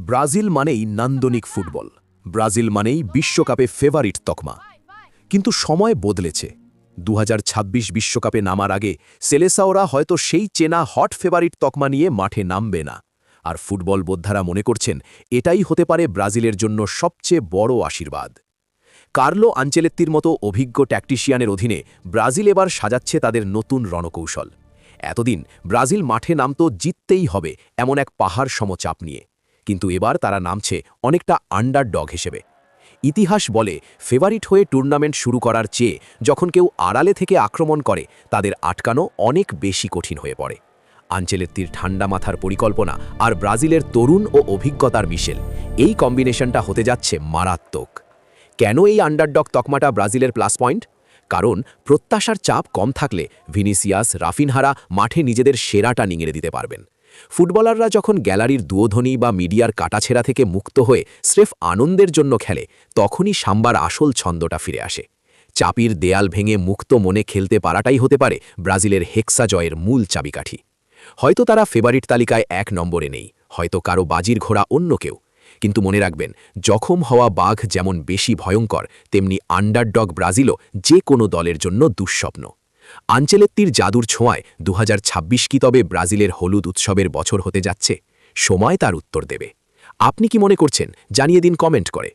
Brazil মানেই নান্দনিক football, Brazil মানেই বিশ্বকাপে ফেভারিট তকমা। কিন্তু সময় বদলেছে। ২০২৬ বিশ্বকাপে নামার আগে সেলেসাওরা হয়তো সেই চেনা হট ফেভারিট তকমা নিয়ে মাঠে নামবে না। আর ফুটবল বোদ্ধারা মনে করছেন এটাই হতে পারে ব্রাজিলের জন্য সবচেয়ে বড় আশীর্বাদ। কার্লো আঞ্চেলেত্তির মতো অভিজ্ঞ ট্যাকটিশিয়ানের অধীনে ব্রাজিল এবার সাজাচ্ছে তাদের নতুন রণকৌশল। এতদিন ব্রাজিল মাঠে নামত জিততেই হবে এমন এক পাহাড় সমচাপ নিয়ে, কিন্তু এবার তারা নামছে অনেকটা আন্ডারডগ হিসেবে। ইতিহাস বলে ফেভারিট হয়ে টুর্নামেন্ট শুরু করার চেয়ে যখন কেউ আড়ালে থেকে আক্রমণ করে তাদের আটকানো অনেক বেশি কঠিন হয়ে পড়ে। আঞ্চেলেত্তির ঠান্ডা মাথার পরিকল্পনা আর ব্রাজিলের তরুণ ও অভিজ্ঞতার মিশেল, এই কম্বিনেশনটা হতে যাচ্ছে মারাত্মক। কেন এই আন্ডারডগ তকমাটা ব্রাজিলের প্লাস পয়েন্ট? কারণ প্রত্যাশার চাপ কম থাকলে ভিনিসিয়াস, রাফিনহারা মাঠে নিজেদের সেরাটা নিংড়ে দিতে পারবেন। ফুটবলাররা যখন গ্যালারির দুয়োধ্বনি বা মিডিয়ার কাটাছেড়া থেকে মুক্ত হয়ে স্রেফ আনন্দের জন্য খেলে, তখনই সাম্বার আসল ছন্দটা ফিরে আসে। চাপির দেয়াল ভেঙে মুক্ত মনে খেলতে পারাটাই হতে পারে ব্রাজিলের হেক্সা জয়ের মূল চাবিকাঠি। হয়তো তারা ফেভারিট তালিকায় ১ নম্বরে নেই, হয়তো কারো বাজির ঘোড়া অন্য কেউ, কিন্তু মনে রাখবেন, জখম হওয়া বাঘ যেমন বেশি ভয়ঙ্কর, তেমনি আন্ডারডগ ব্রাজিলও যে কোনো দলের জন্য দুঃস্বপ্ন। আঞ্চেলেত্তির জাদুর ছোঁয়ায় ২০২৬ কি তবে ব্রাজিলের হলুদ উৎসবের বছর হতে যাচ্ছে? সময় তার উত্তর দেবে। আপনি কি মনে করছেন? জানিয়ে দিন কমেন্ট করে।